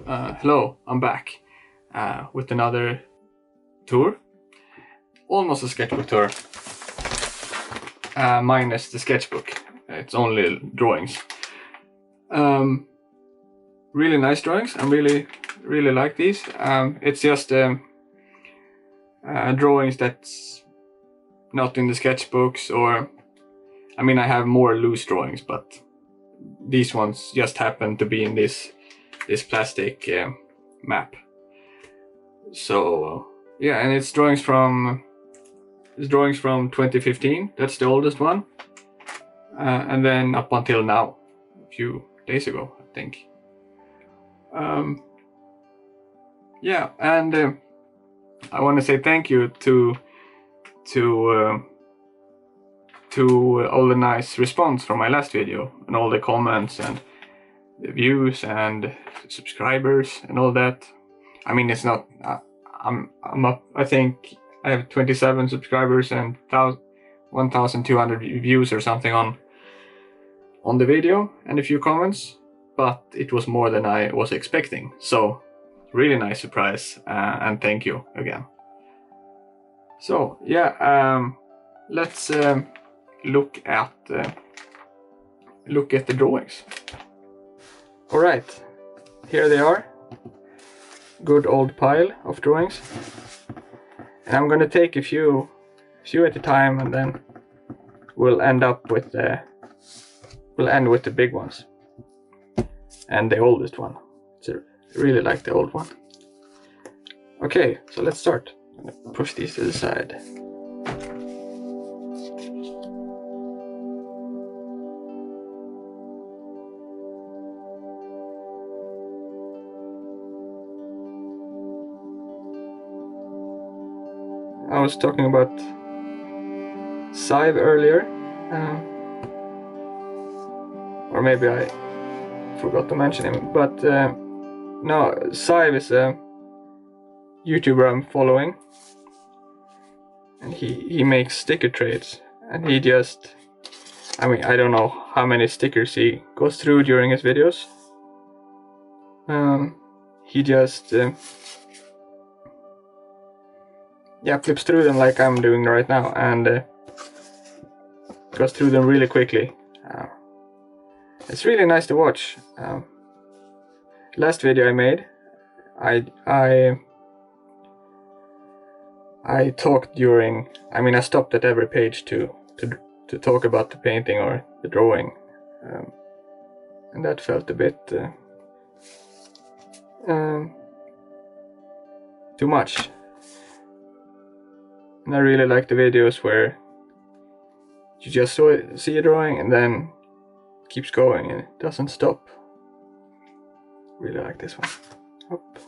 Hello, I'm back with another tour. Almost a sketchbook tour, minus the sketchbook. It's only drawings. Really nice drawings. I really like these. It's just drawings that's not in the sketchbooks, or I mean, I have more loose drawings, but these ones just happen to be in this plastic map. So yeah, and it's drawings from 2015. That's the oldest one, and then up until now, a few days ago, I think. Yeah, and I want to say thank you to all the nice response from my last video, and all the comments and the views and subscribers and all that. I mean, it's not. I'm up. I think I have 27 subscribers and 1,200 views or something on the video, and a few comments. But it was more than I was expecting. So really nice surprise, and thank you again. So yeah, let's look at the drawings. All right, here they are. Good old pile of drawings, and I'm gonna take a few at a time, and then we'll end with the big ones and the oldest one. So I really like the old one. Okay, so let's start. I'm gonna push these to the side. I was talking about Sive earlier, or maybe I forgot to mention him, but no, Sive is a YouTuber I'm following, and he makes sticker trades, and he just, I mean, I don't know how many stickers he goes through during his videos. He just flips through them like I'm doing right now, and goes through them really quickly. It's really nice to watch. Last video I made, I talked during. I mean, I stopped at every page to talk about the painting or the drawing, and that felt a bit too much. And I really like the videos where you just see a drawing and then it keeps going and it doesn't stop. Really like this one. Up.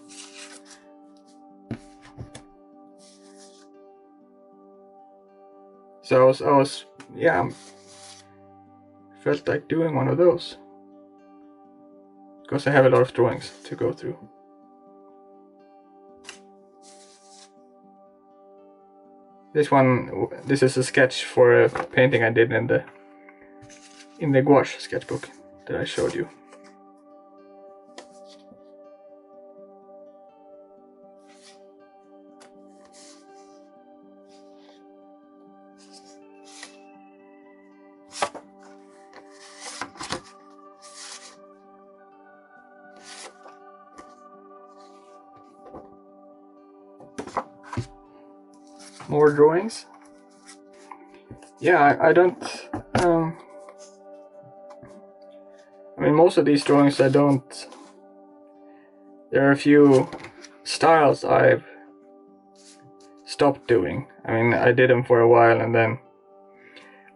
So I was felt like doing one of those, because I have a lot of drawings to go through. This is a sketch for a painting I did in the gouache sketchbook that I showed you. More drawings. Yeah, I don't. I mean, most of these drawings I don't. There are a few styles I've stopped doing. I mean, I did them for a while and then,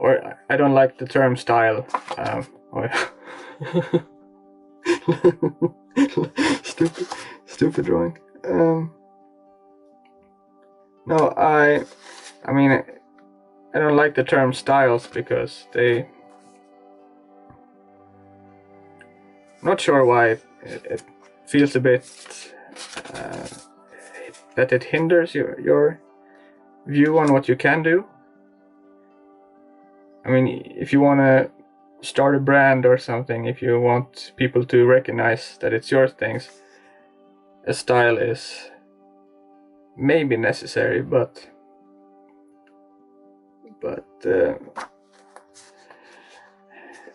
or I don't like the term style. Stupid drawing. No, I mean, I don't like the term styles because I'm not sure why it feels a bit that it hinders your view on what you can do. I mean, if you want to start a brand or something, if you want people to recognize that it's your things, a style is maybe necessary, but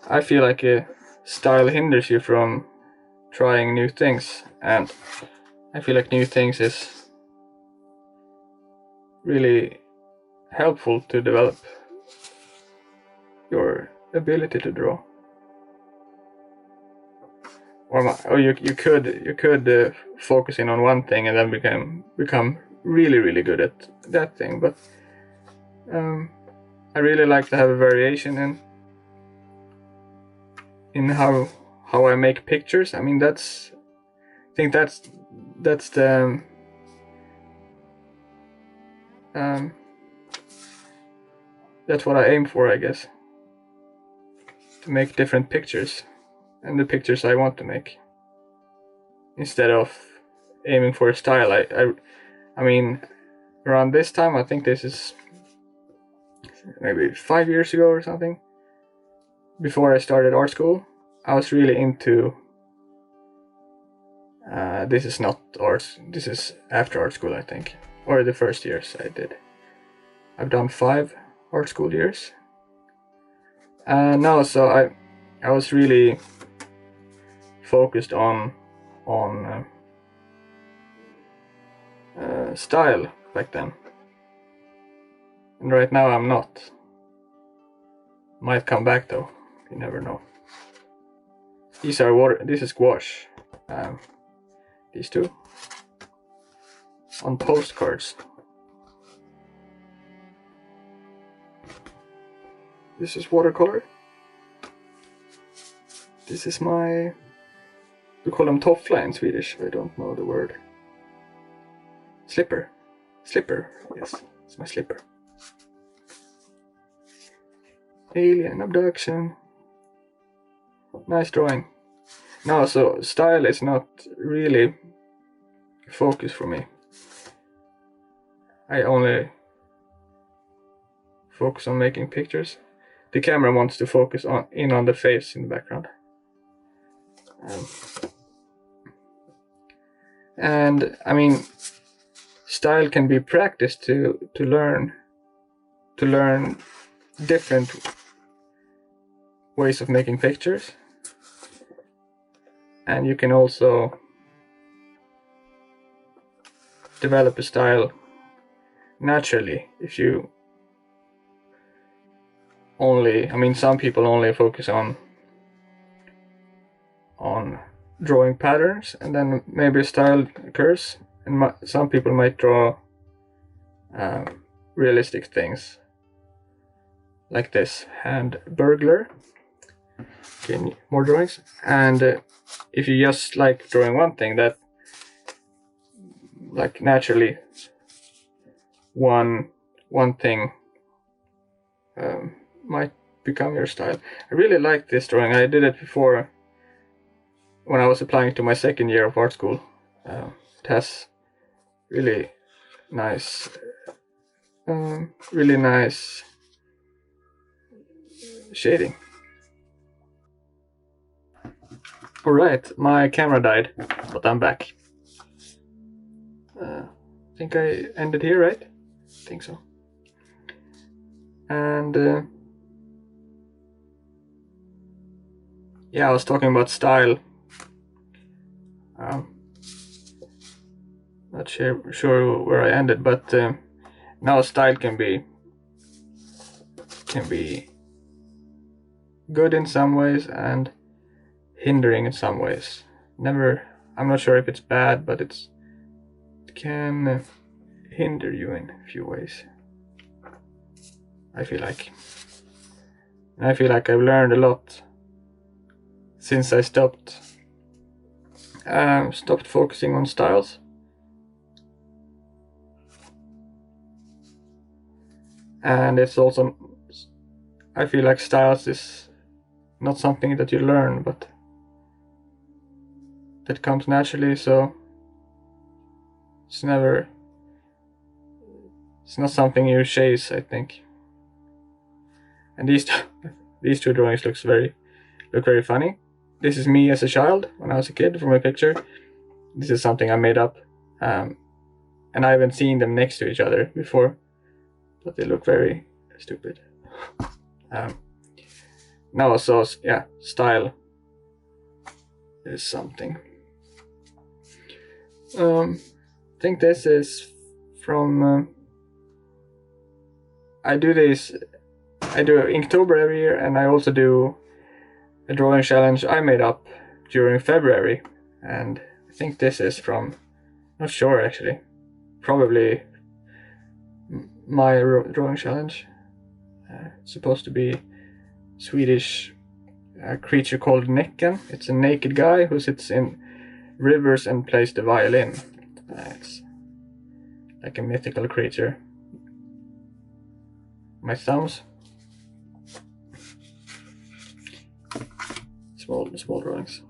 I feel like a style hinders you from trying new things, and I feel like new things is really helpful to develop your ability to draw. Or you could focus in on one thing and then become really good at that thing. But I really like to have a variation in how I make pictures. I mean, I think that's the that's what I aim for, I guess, to make different pictures, and the pictures I want to make, instead of aiming for a style. I mean, around this time, I think this is maybe 5 years ago or something, before I started art school, I was really into this is not art, this is after art school, I think, or the first years I did. I've done 5 art school years. No, so I was really focused on style back then, and right now I'm not. Might come back though, you never know. These are water. This is gouache. These two on postcards. This is watercolor. This is my, we call them toffla in Swedish. I don't know the word. Slipper. Yes, it's my slipper. Alien abduction. Nice drawing. No, so style is not really a focus for me. I only focus on making pictures. The camera wants to focus on the face in the background. And I mean, style can be practiced to learn different ways of making pictures, and you can also develop a style naturally if you only, I mean, some people only focus on drawing patterns, and then maybe a style occurs, and some people might draw realistic things like this hand burglar. Okay, more drawings. And if you just like drawing one thing, that like naturally one thing might become your style. I really like this drawing. I did it before when I was applying to my second year of art school. It has really nice shading. Alright, my camera died, but I'm back. I think I ended here, right? I think so. And yeah, I was talking about style. Not sure where I ended, but now style can be good in some ways and hindering in some ways. I'm not sure if it's bad, but it can hinder you in a few ways, I feel like. And I feel like I've learned a lot since I stopped focusing on styles. And it's also, I feel like styles is not something that you learn, but that comes naturally, so it's not something you chase, I think. And these two drawings look very funny. This is me as a child when I was a kid from a picture, This is something I made up, and I haven't seen them next to each other before, but they look very stupid. Now also, yeah, style is something. I think this is from. I do Inktober every year, and I also do a drawing challenge I made up during February, and I think this is from, not sure actually, probably my drawing challenge. It's supposed to be Swedish creature called Näcken. It's a naked guy who sits in rivers and plays the violin. It's like a mythical creature. My thumbs. Small drawings.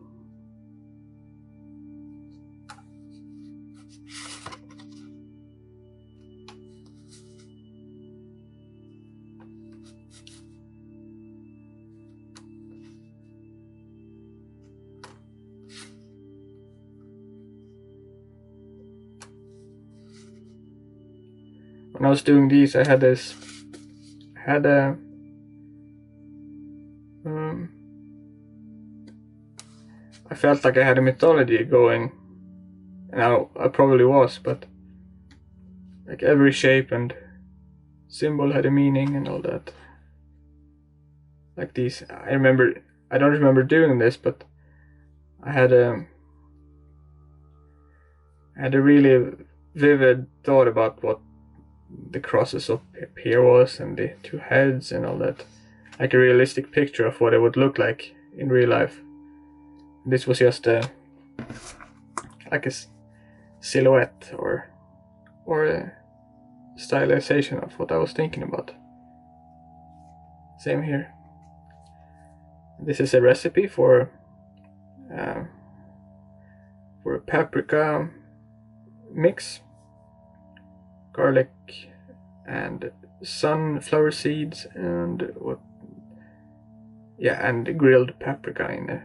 When I was doing these, I had a I felt like I had a mythology going, and I probably was, but like every shape and symbol had a meaning and all that. Like these, I don't remember doing this, but I had a really vivid thought about what the crosses up here was, and the two heads and all that, like a realistic picture of what it would look like in real life. This was just like a silhouette or a stylization of what I was thinking about. Same here. This is a recipe for a paprika mix, garlic and sunflower seeds and and grilled paprika in a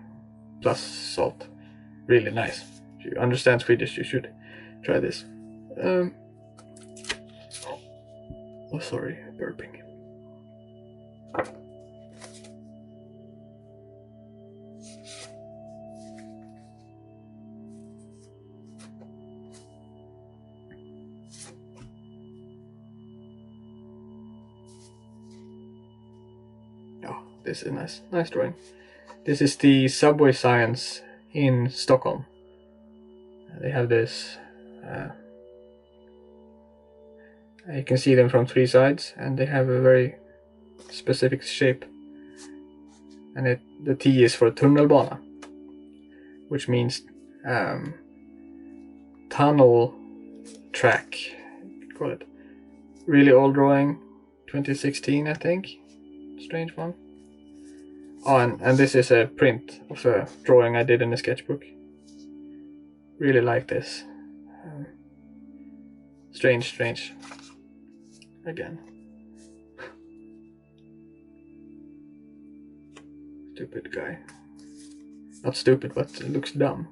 plus salt. Really nice. If you understand Swedish, you should try this. Oh, sorry, burping. Oh, this is a nice drawing. This is the subway signs in Stockholm. They have this. You can see them from 3 sides, and they have a very specific shape. And the T is for tunnelbana, which means tunnel track. You could call it. Really old drawing, 2016, I think. Strange one. Oh, and this is a print of a drawing I did in a sketchbook. Really like this. Strange. Again. Stupid guy. Not stupid, but it looks dumb.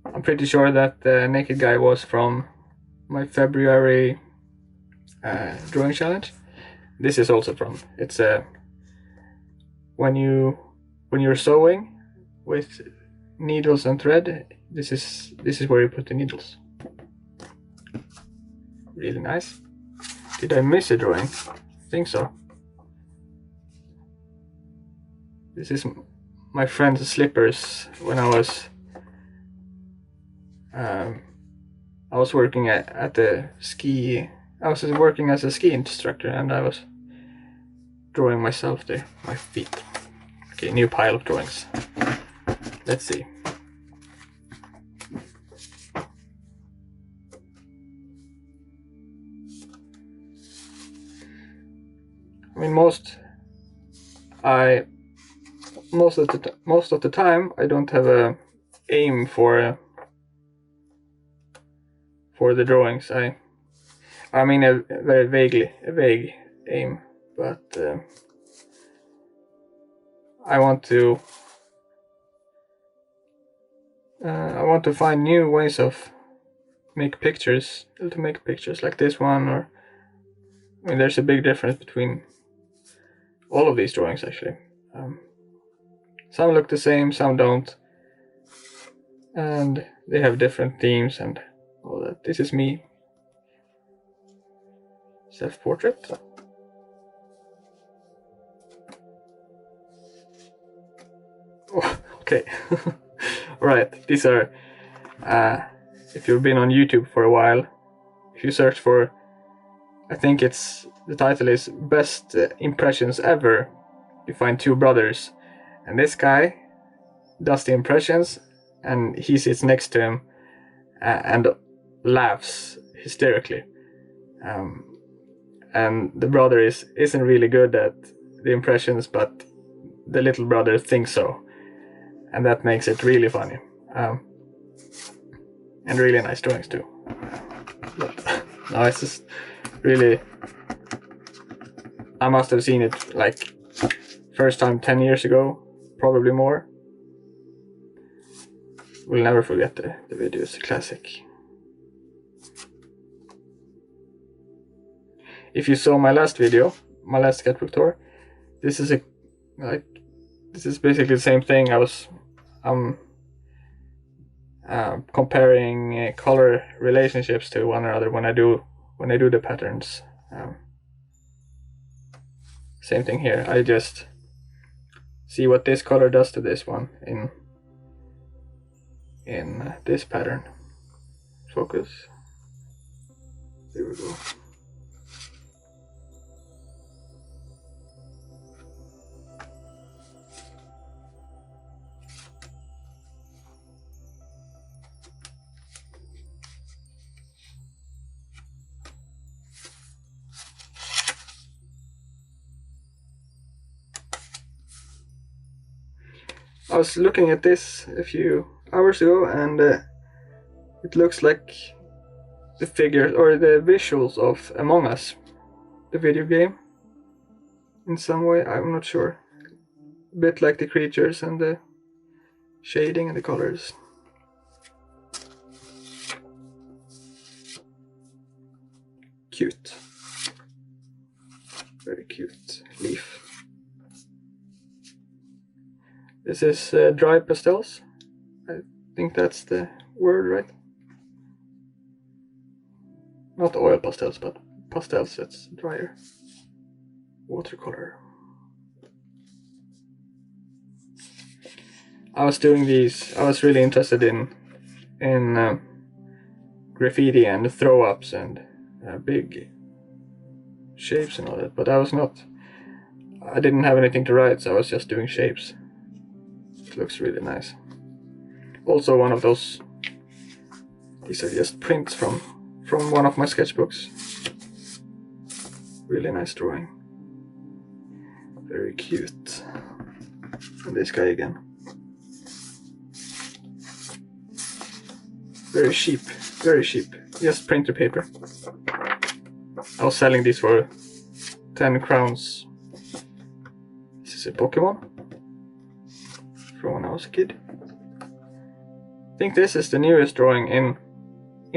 I'm pretty sure that the naked guy was from my February drawing challenge. This is also from. It's when you're sewing with needles and thread. This is where you put the needles. Really nice. Did I miss a drawing? I think so. This is my friend's slippers when I was working at the ski. I was working as a ski instructor, and I was drawing myself there, my feet. Okay, new pile of drawings. Let's see. I mean, most of the time I don't have a aim for the drawings. I mean a vague aim, but I want to find new ways of to make pictures like this one. Or I mean, there's a big difference between all of these drawings actually. Some look the same, some don't, and they have different themes and all that. This is me, self-portrait. Oh, okay. Right, these are, if you've been on YouTube for a while, if you search for, I think the title is Best Impressions Ever, you find two brothers, and this guy does the impressions, and he sits next to him and laughs hysterically. And the brother isn't really good at the impressions, but the little brother thinks so, and that makes it really funny, and really nice drawings too. But no, it's just really, I must have seen it like first time 10 years ago, probably more. We'll never forget the video. It's a classic. If you saw my last video, my last sketchbook tour, this is basically the same thing. I'm comparing color relationships to one another when I do the patterns. Same thing here. I just see what this color does to this one in this pattern. Focus. There we go. I was looking at this a few hours ago, and it looks like the figures or the visuals of Among Us, the video game, in some way. I'm not sure. A bit like the creatures and the shading and the colors. Cute. Very cute leaf. This is dry pastels. I think that's the word, right? Not oil pastels, but pastels that's drier. Watercolor. I was doing these. I was really interested in graffiti and throw-ups and big shapes and all that, but I didn't have anything to write, so I was just doing shapes. It looks really nice. Also one of those, these are just prints from one of my sketchbooks. Really nice drawing. Very cute. And this guy again. Very cheap, just printer paper. I was selling these for 10 crowns. This is a Pokemon from when I was a kid. I think this is the newest drawing in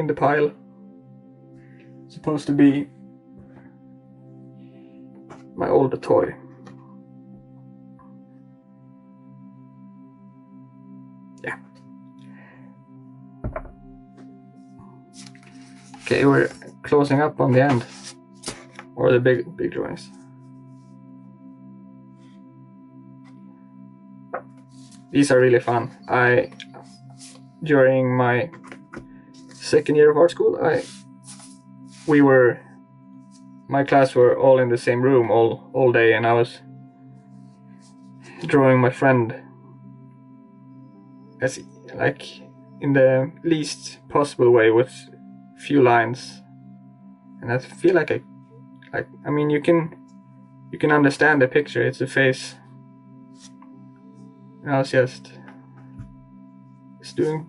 the pile. It's supposed to be my older toy. Yeah. Okay, we're closing up on the end, or the big drawings. These are really fun. During my second year of art school, my class were all in the same room all day, and I was drawing my friend as like in the least possible way with few lines, and I feel like I mean you can understand the picture. It's a face. And I was just doing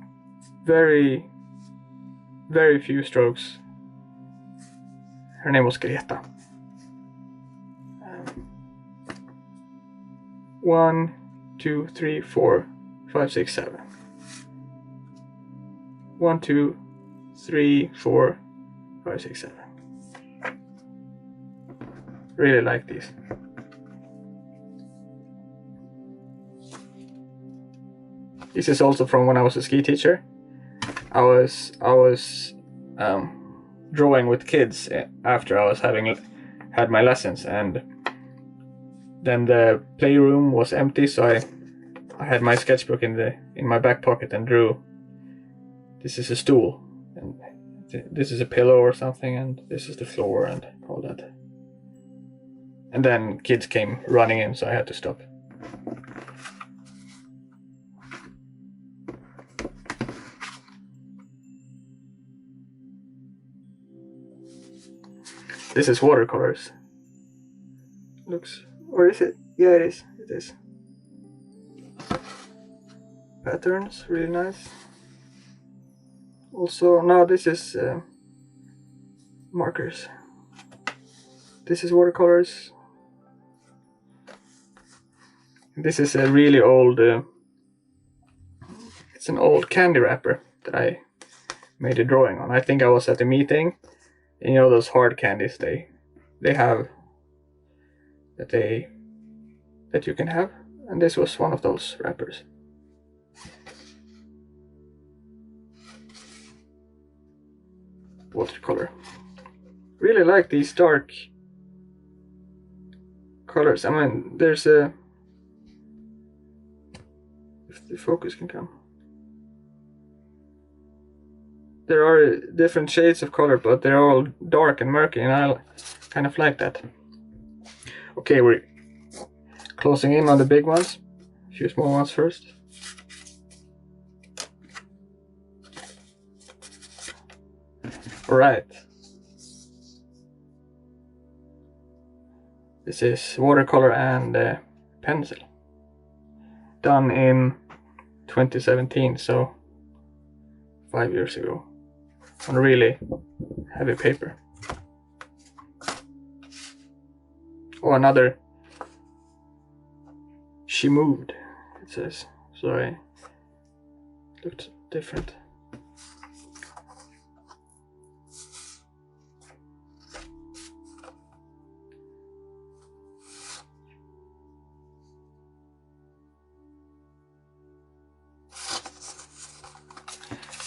very few strokes. Her name was Greta. 1, 2, 3, 4, 5, 6, 7. 1, 2, 3, 4, 5, 6, 7. Really like these. This is also from when I was a ski teacher. I was drawing with kids after I was had my lessons, and then the playroom was empty, so I had my sketchbook in my back pocket and drew. This is a stool, and this is a pillow or something, and this is the floor and all that. And then kids came running in, so I had to stop. This is watercolors. Looks, or is it? Yeah, it is. It is. Patterns, really nice. Also, now this is markers. This is watercolors. This is a really old. It's an old candy wrapper that I made a drawing on. I think I was at a meeting. You know those hard candies they have that you can have, and this was one of those wrappers. Watercolor. Really like these dark colors. I mean, there's a, if the focus can come. There are different shades of color, but they're all dark and murky, and I kind of like that. Okay, we're closing in on the big ones. A few small ones first. Alright. This is watercolor and pencil. Done in 2017, so 5 years ago. On really heavy paper. Oh, another. She moved, it says. So it looked different.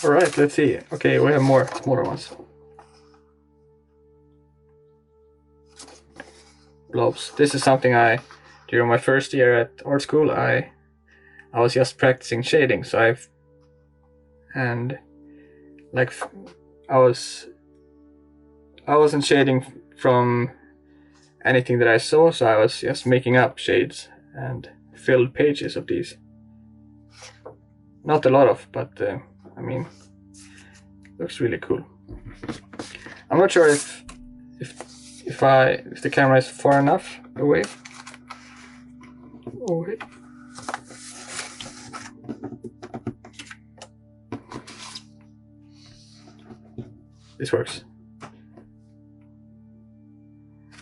Alright, let's see. Okay, we have more smaller ones. Blobs. This is something during my first year at art school, I was just practicing shading, so I wasn't shading from anything that I saw, so I was just making up shades and filled pages of these. Not a lot of, but I mean, looks really cool. I'm not sure if the camera is far enough away. Oh, wait. This works.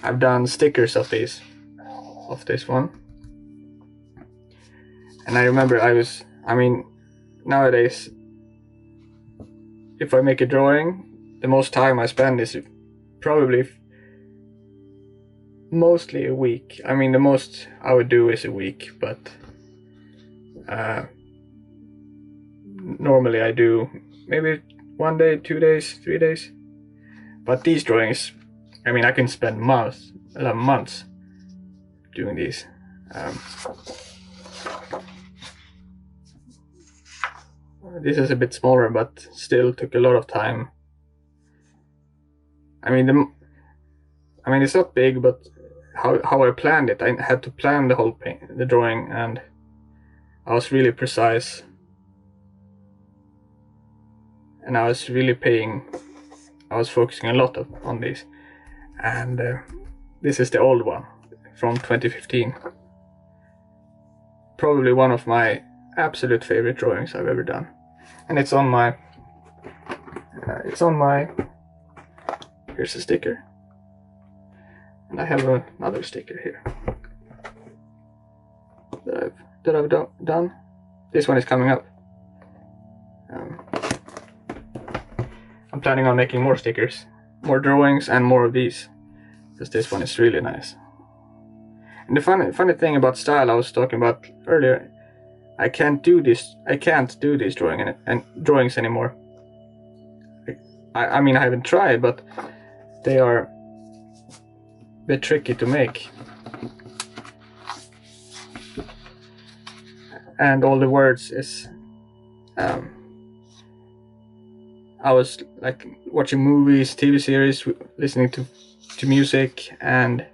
I've done stickers of this one, and I remember I mean, nowadays, if I make a drawing, the most time I spend is probably mostly a week. I mean, the most I would do is a week, but normally I do maybe 1 day, 2 days, 3 days. But these drawings, I mean, I can spend months doing these. This is a bit smaller, but still took a lot of time. I mean, it's not big, but how I planned it, I had to plan the whole the drawing, and I was really precise and I was focusing a lot on these. And this is the old one from 2015. Probably one of my absolute favorite drawings I've ever done. And it's on my here's a sticker. And I have another sticker here that I've done. This one is coming up. I'm planning on making more stickers, more drawings, and more of these, because this one is really nice. And the funny thing about style I was talking about earlier, I can't do these drawings anymore. I mean, I haven't tried, but they are a bit tricky to make. And all the words is I was like watching movies, TV series, listening to music, and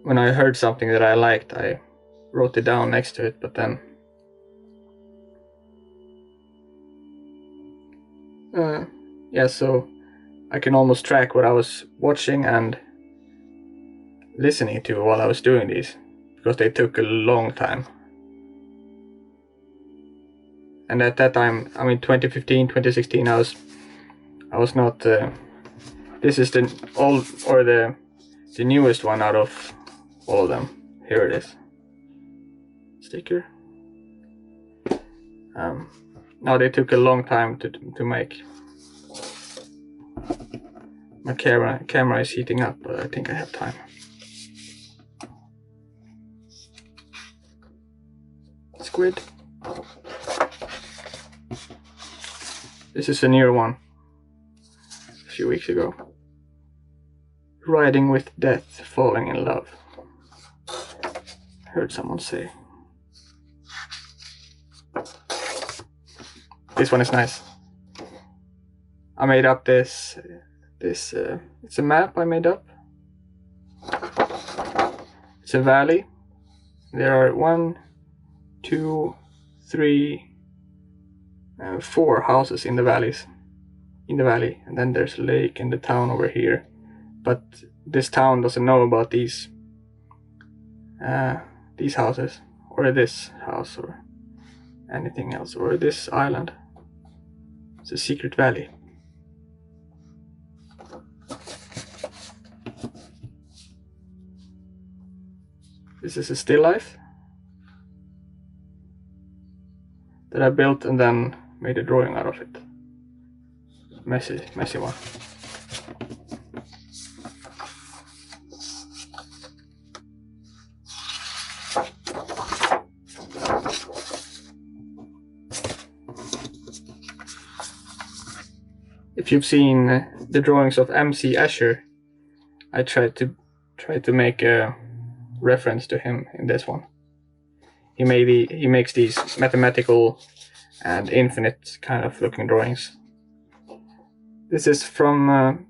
when I heard something that I liked, I wrote it down next to it, but then yeah, so I can almost track what I was watching and listening to while I was doing these, because they took a long time. And at that time, I mean 2015, 2016, I was not this is the old, or the newest one out of all of them. Here it is. Sticker. Now they took a long time to make. My camera is heating up, but I think I have time. Squid. This is a newer one, a few weeks ago. Riding with death, falling in love. Heard someone say. This one is nice. I made up this. It's a map I made up. It's a valley. There are 1, 2, 3, 4 houses in the valley, and then there's a lake and the town over here. But this town doesn't know about these houses, or this house, or anything else, or this island. It's a secret valley. This is a still life that I built and then made a drawing out of it. Messy one. If you've seen the drawings of MC Escher, I tried to make a reference to him in this one. He makes these mathematical and infinite kind of looking drawings. This is from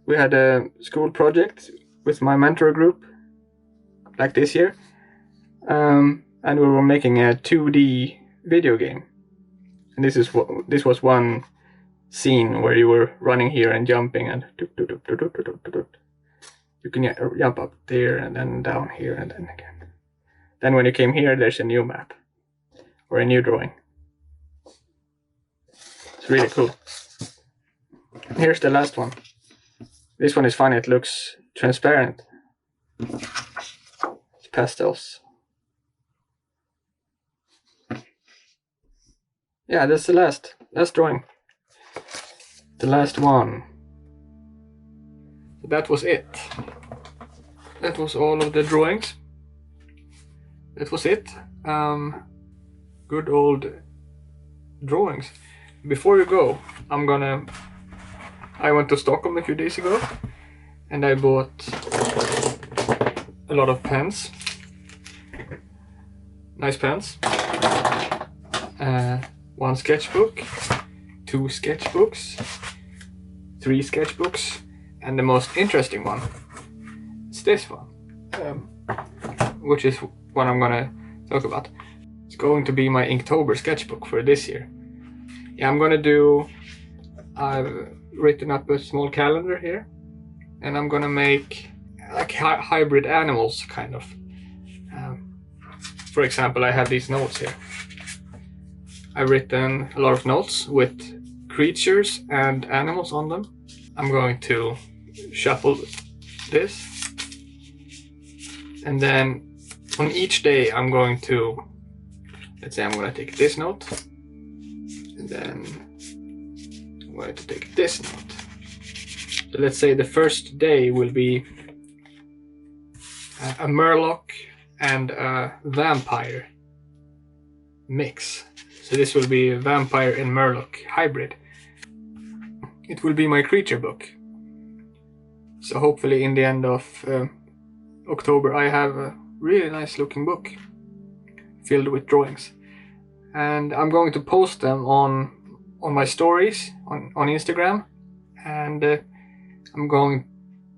we had a school project with my mentor group like this year, and we were making a 2D video game, and this was one scene where you were running here and jumping, and you can jump up there and then down here and then again. Then when you came here, there's a new map or a new drawing. It's really cool. Here's the last one. This one is funny, it looks transparent. It's pastels. Yeah, that's the last drawing. The last one. That was it. That was all of the drawings. That was it. Good old drawings. Before you go, I went to Stockholm a few days ago and I bought a lot of pens. Nice pens. 1 sketchbook, 2 sketchbooks, 3 sketchbooks, and the most interesting one is this one, which is what I'm gonna talk about. It's going to be my Inktober sketchbook for this year. yeah, I've written up a small calendar here, and I'm gonna make like hybrid animals, kind of. For example, I have these notes here. I've written a lot of notes with creatures and animals on them. I'm going to shuffle this, and then on each day I'm going to, let's say I'm going to take this note, and then I'm going to take this note. So let's say the first day will be a Murloc and a vampire mix. So this will be a vampire and Murloc hybrid. It will be my creature book. So hopefully in the end of October I have a really nice looking book filled with drawings. And I'm going to post them on my stories on Instagram, and I'm going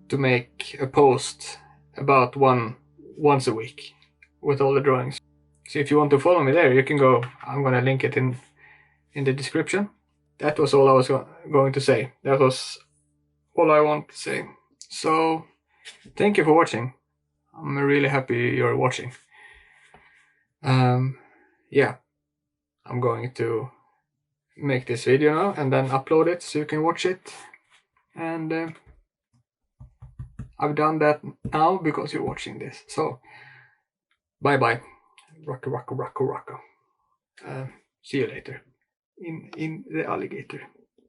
to make a post about once a week with all the drawings. So if you want to follow me there, you can go. I'm gonna link it in the description. That was all I was going to say. That was all I want to say. So thank you for watching. I'm really happy you're watching. Yeah, I'm going to make this video now and then upload it so you can watch it. And I've done that now because you're watching this. So bye bye. Rocka rocka rocka rocka. See you later in the alligator.